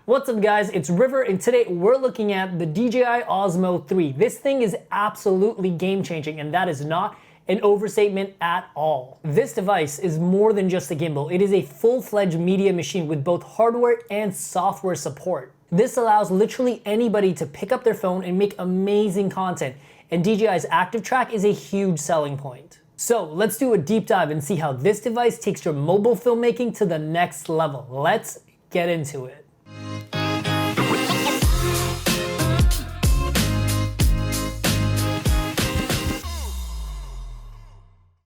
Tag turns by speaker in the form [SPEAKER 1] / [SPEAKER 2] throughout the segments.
[SPEAKER 1] What's up guys, it's River and today we're looking at the DJI Osmo 3. This thing is absolutely game changing and that is not an overstatement at all. This device is more than just a gimbal. It is a full-fledged media machine with both hardware and software support. This allows literally anybody to pick up their phone and make amazing content, and DJI's Active Track is a huge selling point. So let's do a deep dive and see how this device takes your mobile filmmaking to the next level. Let's get into it.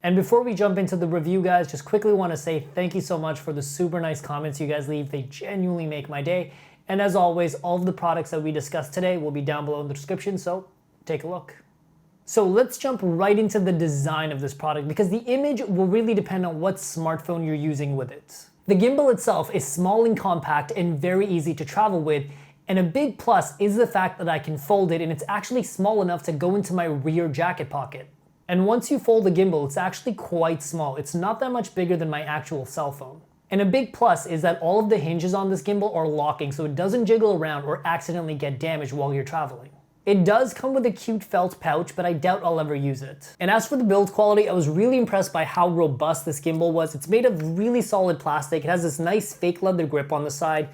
[SPEAKER 1] And before we jump into the review, guys, just quickly want to say thank you so much for the super nice comments you guys leave. They genuinely make my day. And as always, all of the products that we discussed today will be down below in the description, so take a look. So let's jump right into the design of this product because the image will really depend on what smartphone you're using with it. The gimbal itself is small and compact and very easy to travel with, and a big plus is the fact that I can fold it and it's actually small enough to go into my rear jacket pocket. And once you fold the gimbal, it's actually quite small. It's not that much bigger than my actual cell phone. And a big plus is that all of the hinges on this gimbal are locking so it doesn't jiggle around or accidentally get damaged while you're traveling. It does come with a cute felt pouch, but I doubt I'll ever use it. And as for the build quality, I was really impressed by how robust this gimbal was. It's made of really solid plastic. It has this nice fake leather grip on the side.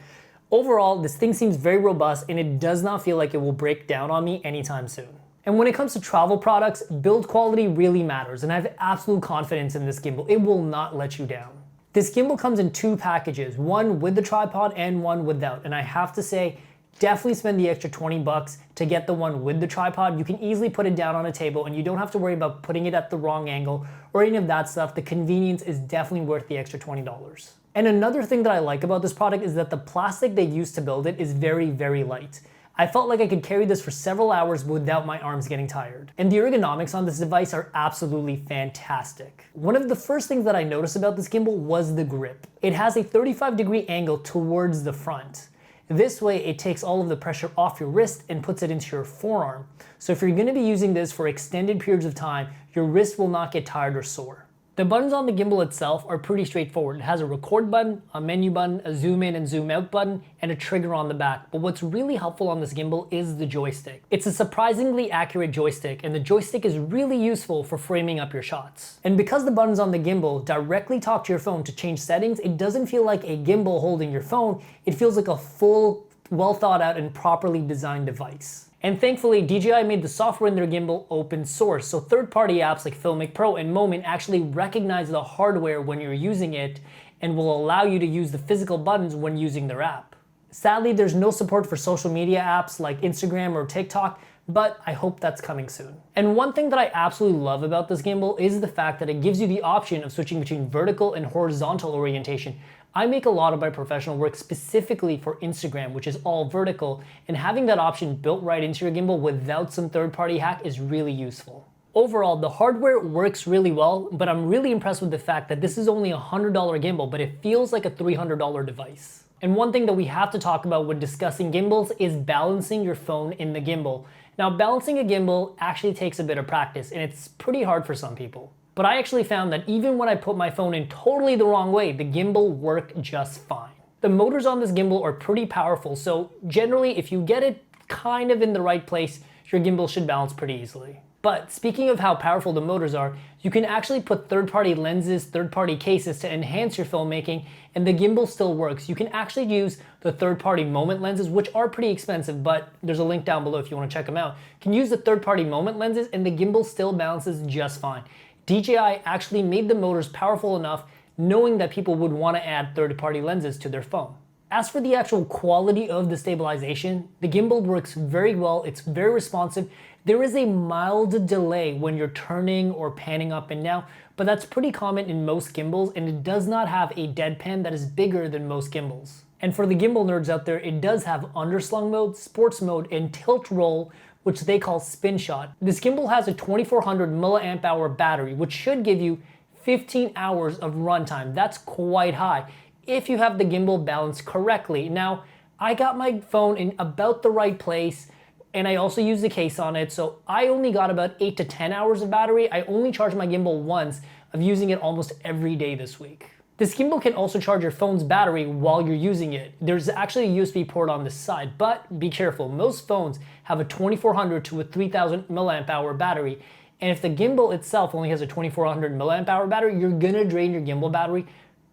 [SPEAKER 1] Overall, this thing seems very robust and it does not feel like it will break down on me anytime soon. And when it comes to travel products, build quality really matters, and I have absolute confidence in this gimbal. It will not let you down. This gimbal comes in two packages, one with the tripod and one without, and I have to say, definitely spend the extra 20 bucks to get the one with the tripod. You can easily put it down on a table and you don't have to worry about putting it at the wrong angle or any of that stuff. The convenience is definitely worth the extra $20. And another thing that I like about this product is that the plastic they used to build it is very, very light. I felt like I could carry this for several hours without my arms getting tired. And the ergonomics on this device are absolutely fantastic. One of the first things that I noticed about this gimbal was the grip. It has a 35-degree angle towards the front. This way it takes all of the pressure off your wrist and puts it into your forearm. So if you're going to be using this for extended periods of time, your wrist will not get tired or sore. The buttons on the gimbal itself are pretty straightforward. It has a record button, a menu button, a zoom in and zoom out button, and a trigger on the back. But what's really helpful on this gimbal is the joystick. It's a surprisingly accurate joystick, and the joystick is really useful for framing up your shots. And because the buttons on the gimbal directly talk to your phone to change settings, it doesn't feel like a gimbal holding your phone. It feels like a full, well thought out and properly designed device. And thankfully, DJI made the software in their gimbal open source, so third-party apps like Filmic Pro and Moment actually recognize the hardware when you're using it and will allow you to use the physical buttons when using their app. Sadly, there's no support for social media apps like Instagram or TikTok, but I hope that's coming soon. And one thing that I absolutely love about this gimbal is the fact that it gives you the option of switching between vertical and horizontal orientation. I make a lot of my professional work specifically for Instagram, which is all vertical, and having that option built right into your gimbal without some third-party hack is really useful. Overall, the hardware works really well, but I'm really impressed with the fact that this is only a $100 gimbal, but it feels like a $300 device. And one thing that we have to talk about when discussing gimbals is balancing your phone in the gimbal. Now, balancing a gimbal actually takes a bit of practice, and it's pretty hard for some people. But I actually found that even when I put my phone in totally the wrong way, the gimbal worked just fine. The motors on this gimbal are pretty powerful, so generally if you get it kind of in the right place, your gimbal should balance pretty easily. But speaking of how powerful the motors are, you can actually put third-party lenses, third-party cases to enhance your filmmaking, and the gimbal still works. You can actually use the third-party Moment lenses, which are pretty expensive, but there's a link down below if you want to check them out. You can use the third-party Moment lenses and the gimbal still balances just fine. DJI actually made the motors powerful enough knowing that people would want to add third-party lenses to their phone. As for the actual quality of the stabilization, the gimbal works very well, it's very responsive. There is a mild delay when you're turning or panning up and down, but that's pretty common in most gimbals, and it does not have a deadpan that is bigger than most gimbals. And for the gimbal nerds out there, it does have underslung mode, sports mode, and tilt roll, which they call spin shot. This gimbal has a 2400 milliamp hour battery, which should give you 15 hours of runtime. That's quite high if you have the gimbal balanced correctly. Now, I got my phone in about the right place, and I also used the case on it, so I only got about 8 to 10 hours of battery. I only charged my gimbal once of using it almost every day this week. This gimbal can also charge your phone's battery while you're using it. There's actually a USB port on this side, but be careful. Most phones have a 2400 to a 3000 milliamp hour battery. And if the gimbal itself only has a 2400 milliamp hour battery, you're gonna drain your gimbal battery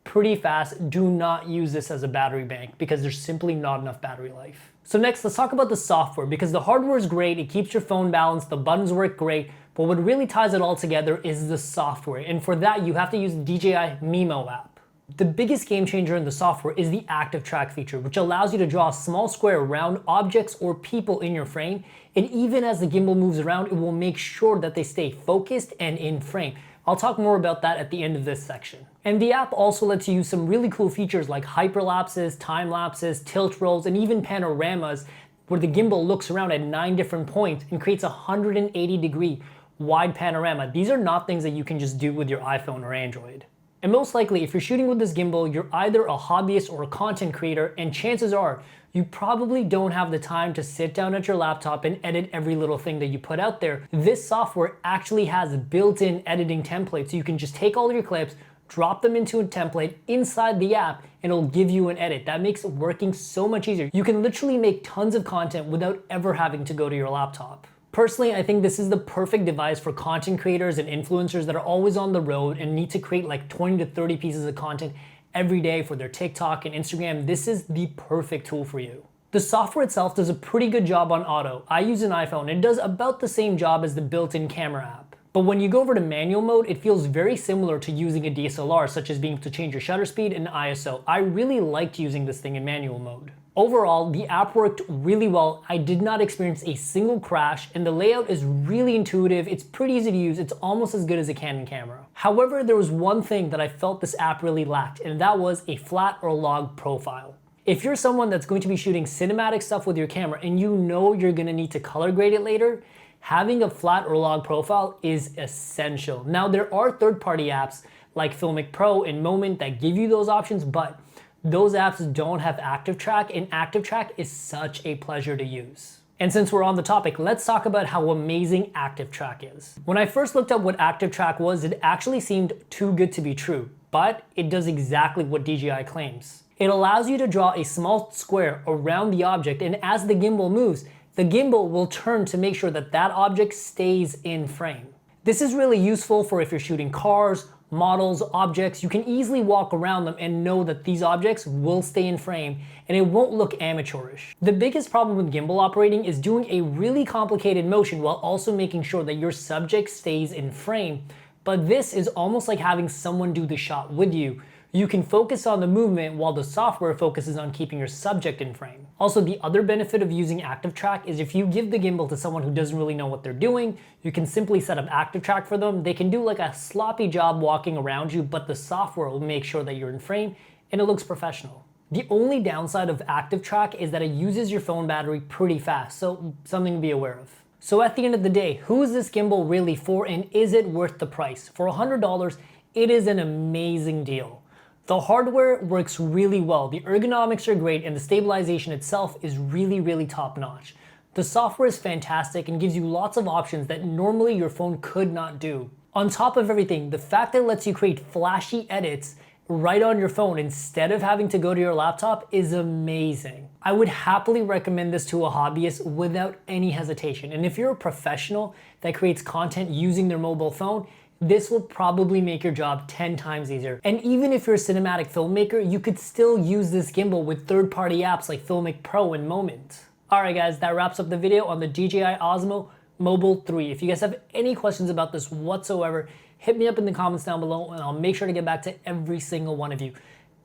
[SPEAKER 1] pretty fast. Do not use this as a battery bank because there's simply not enough battery life. So next, let's talk about the software, because the hardware is great. It keeps your phone balanced. The buttons work great. But what really ties it all together is the software. And for that, you have to use the DJI Mimo app. The biggest game changer in the software is the active track feature, which allows you to draw a small square around objects or people in your frame. And even as the gimbal moves around, it will make sure that they stay focused and in frame. I'll talk more about that at the end of this section. And the app also lets you use some really cool features like hyperlapses, time lapses, tilt rolls, and even panoramas, where the gimbal looks around at 9 different points and creates a 180-degree wide panorama. These are not things that you can just do with your iPhone or Android. And most likely, if you're shooting with this gimbal, you're either a hobbyist or a content creator, and chances are you probably don't have the time to sit down at your laptop and edit every little thing that you put out there. This software actually has built-in editing templates, so you can just take all of your clips, drop them into a template inside the app, and it'll give you an edit. That makes working so much easier. You can literally make tons of content without ever having to go to your laptop. Personally, I think this is the perfect device for content creators and influencers that are always on the road and need to create like 20 to 30 pieces of content every day for their TikTok and Instagram. This is the perfect tool for you. The software itself does a pretty good job on auto. I use an iPhone. It does about the same job as the built-in camera app. But when you go over to manual mode, it feels very similar to using a DSLR, such as being able to change your shutter speed and ISO. I really liked using this thing in manual mode. Overall, the app worked really well. I did not experience a single crash, and the layout is really intuitive. It's pretty easy to use. It's almost as good as a Canon camera. However, there was one thing that I felt this app really lacked, and that was a flat or log profile. If you're someone that's going to be shooting cinematic stuff with your camera and you know you're gonna need to color grade it later, having a flat or log profile is essential. Now, there are third-party apps like Filmic Pro and Moment that give you those options, but those apps don't have Active Track, and Active Track is such a pleasure to use. And since we're on the topic, let's talk about how amazing Active Track is. When I first looked up what Active Track was, it actually seemed too good to be true, but it does exactly what DJI claims. It allows you to draw a small square around the object, and as the gimbal moves, the gimbal will turn to make sure that that object stays in frame. This is really useful for if you're shooting cars, models, objects. You can easily walk around them and know that these objects will stay in frame and it won't look amateurish. The biggest problem with gimbal operating is doing a really complicated motion while also making sure that your subject stays in frame. But this is almost like having someone do the shot with you. You can focus on the movement while the software focuses on keeping your subject in frame. Also, the other benefit of using Active Track is if you give the gimbal to someone who doesn't really know what they're doing, you can simply set up Active Track for them. They can do like a sloppy job walking around you, but the software will make sure that you're in frame and it looks professional. The only downside of Active Track is that it uses your phone battery pretty fast, so something to be aware of. So at the end of the day, who is this gimbal really for, and is it worth the price? For $100, it is an amazing deal. The hardware works really well, the ergonomics are great, and the stabilization itself is really top notch. The software is fantastic and gives you lots of options that normally your phone could not do. On top of everything, the fact that it lets you create flashy edits right on your phone instead of having to go to your laptop is amazing. I would happily recommend this to a hobbyist without any hesitation. And if you're a professional that creates content using their mobile phone, this will probably make your job 10 times easier. And even if you're a cinematic filmmaker, you could still use this gimbal with third-party apps like Filmic Pro and Moment. Alright guys, that wraps up the video on the DJI Osmo Mobile 3. If you guys have any questions about this whatsoever, hit me up in the comments down below and I'll make sure to get back to every single one of you.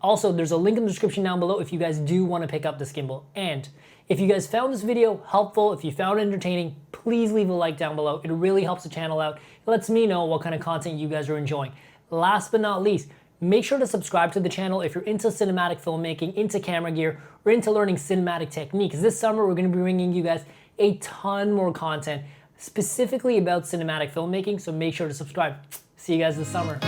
[SPEAKER 1] Also, there's a link in the description down below if you guys do want to pick up this gimbal. And if you guys found this video helpful, if you found it entertaining, please leave a like down below. It really helps the channel out. It lets me know what kind of content you guys are enjoying. Last but not least, make sure to subscribe to the channel if you're into cinematic filmmaking, into camera gear, or into learning cinematic techniques. This summer, we're going to be bringing you guys a ton more content specifically about cinematic filmmaking, so make sure to subscribe. See you guys this summer.